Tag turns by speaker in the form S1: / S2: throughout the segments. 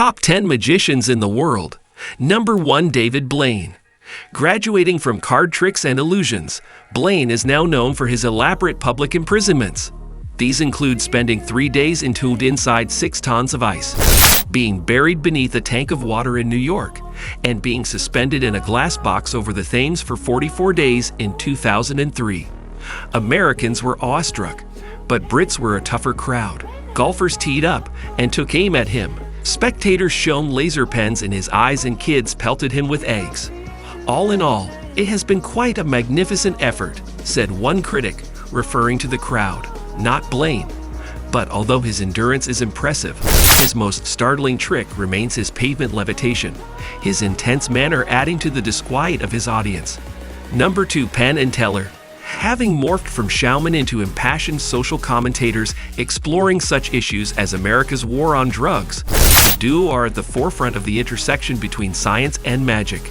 S1: Top 10 Magicians in the World. Number 1. David Blaine. Graduating from card tricks and illusions, Blaine is now known for his elaborate public imprisonments. These include spending 3 days entombed inside 6 tons of ice, being buried beneath a tank of water in New York, and being suspended in a glass box over the Thames for 44 days in 2003. Americans were awestruck, but Brits were a tougher crowd. Golfers teed up and took aim at him. Spectators shone laser pens in his eyes and kids pelted him with eggs. All in all, it has been quite a magnificent effort, said one critic, referring to the crowd, not Blaine. But although his endurance is impressive, his most startling trick remains his pavement levitation, his intense manner adding to the disquiet of his audience. Number 2. Penn and Teller. Having morphed from showmen into impassioned social commentators exploring such issues as America's war on drugs, the duo are at the forefront of the intersection between science and magic.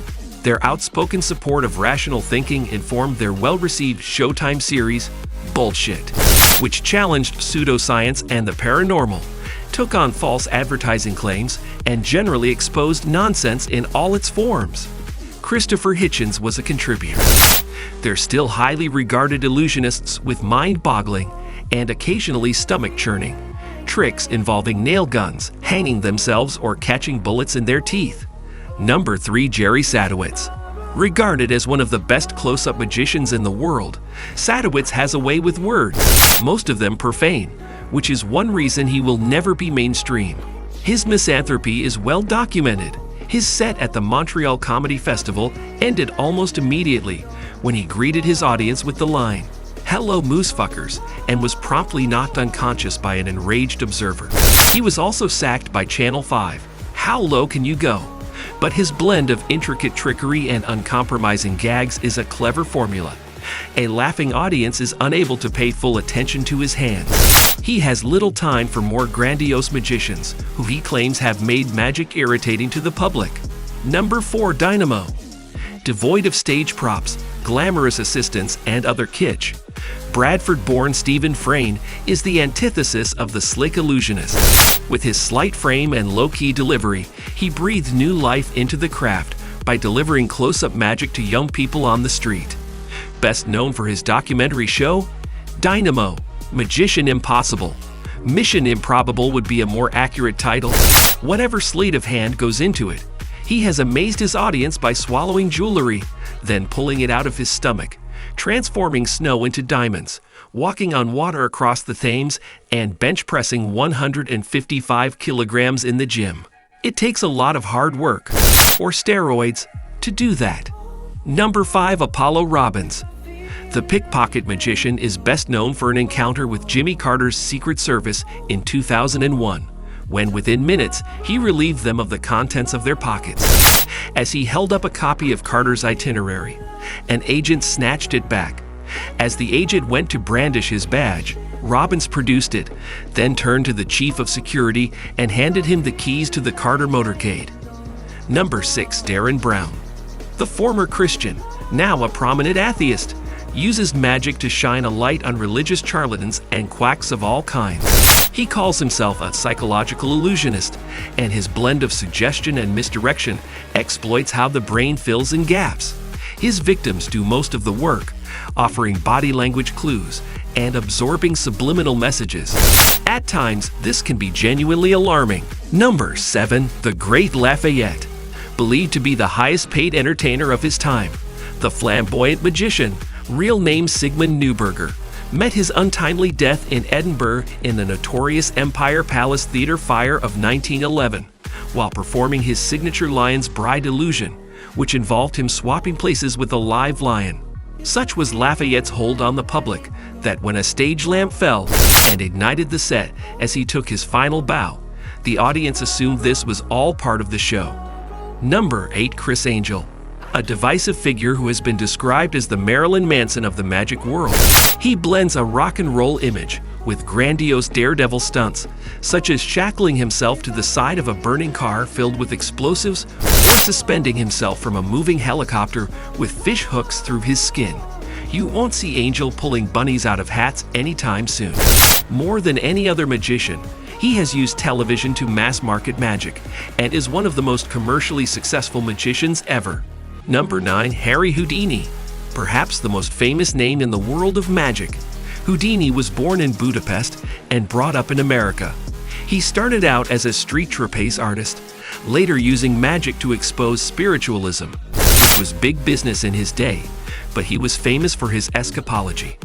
S1: Their outspoken support of rational thinking informed their well-received Showtime series, Bullshit, which challenged pseudoscience and the paranormal, took on false advertising claims, and generally exposed nonsense in all its forms. Christopher Hitchens was a contributor. They're still highly regarded illusionists with mind-boggling and occasionally stomach-churning tricks involving nail guns, hanging themselves, or catching bullets in their teeth. Number 3. Jerry SADOWITZ. Regarded as one of the best close-up magicians in the world, SADOWITZ has a way with words, most of them profane, which is one reason he will never be mainstream. His misanthropy is well documented. His set at the Montreal Comedy Festival ended almost immediately when he greeted his audience with the line, "Hello, moosefuckers," and was promptly knocked unconscious by an enraged observer. He was also sacked by Channel 5. How low can you go? But his blend of intricate trickery and uncompromising gags is a clever formula. A laughing audience is unable to pay full attention to his hands. He has little time for more grandiose magicians, who he claims have made magic irritating to the public. Number 4. DYNAMO. Devoid of stage props, glamorous assistants, and other kitsch, Bradford-born Stephen Frayne is the antithesis of the slick illusionist. With his slight frame and low-key delivery, he breathed new life into the craft by delivering close-up magic to young people on the street. Best known for his documentary show, DYNAMO, Magician Impossible. Mission Improbable would be a more accurate title. Whatever sleight of hand goes into it, he has amazed his audience by swallowing jewelry, then pulling it out of his stomach, transforming snow into diamonds, walking on water across the Thames, and bench pressing 155 kilograms in the gym. It takes a lot of hard work, or steroids, to do that. Number 5. Apollo Robbins. The pickpocket magician is best known for an encounter with Jimmy Carter's Secret Service in 2001, when within minutes he relieved them of the contents of their pockets. As he held up a copy of Carter's itinerary, an agent snatched it back. As the agent went to brandish his badge, Robbins produced it, then turned to the chief of security and handed him the keys to the Carter motorcade. Number 6. Derren Brown. The former Christian, now a prominent atheist, uses magic to shine a light on religious charlatans and quacks of all kinds. He calls himself a psychological illusionist, and his blend of suggestion and misdirection exploits how the brain fills in gaps. His victims do most of the work, offering body language clues and absorbing subliminal messages. At times, this can be genuinely alarming. Number 7. The Great Lafayette. Believed to be the highest-paid entertainer of his time, the flamboyant magician, real name Sigmund Neuberger, met his untimely death in Edinburgh in the notorious Empire Palace Theatre fire of 1911, while performing his signature Lion's Bride illusion, which involved him swapping places with a live lion. Such was Lafayette's hold on the public that when a stage lamp fell and ignited the set as he took his final bow, the audience assumed this was all part of the show. Number 8. Criss Angel. A divisive figure who has been described as the Marilyn Manson of the magic world. He blends a rock and roll image with grandiose daredevil stunts, such as shackling himself to the side of a burning car filled with explosives or suspending himself from a moving helicopter with fish hooks through his skin. You won't see Angel pulling bunnies out of hats anytime soon. More than any other magician, He has used television to mass-market magic and is one of the most commercially successful magicians ever. Number 9. Harry Houdini. Perhaps the most famous name in the world of magic. Houdini was born in Budapest and brought up in America. He started out as a street trapeze artist, later using magic to expose spiritualism. It was big business in his day, but he was famous for his escapology.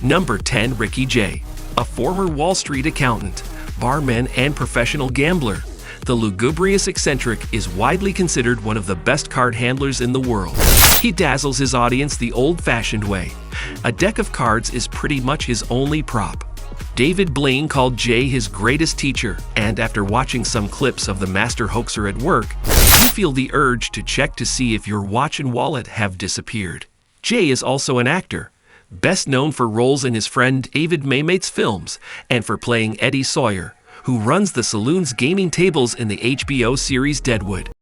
S1: Number 10. Ricky Jay. A former Wall Street accountant, barman, and professional gambler, the lugubrious eccentric is widely considered one of the best card handlers in the world. He dazzles his audience the old-fashioned way. A deck of cards is pretty much his only prop. David Blaine called Jay his greatest teacher, and after watching some clips of the master hoaxer at work, you feel the urge to check to see if your watch and wallet have disappeared. Jay is also an actor, best known for roles in his friend David Maymate's films and for playing Eddie Sawyer, who runs the saloon's gaming tables in the HBO series Deadwood.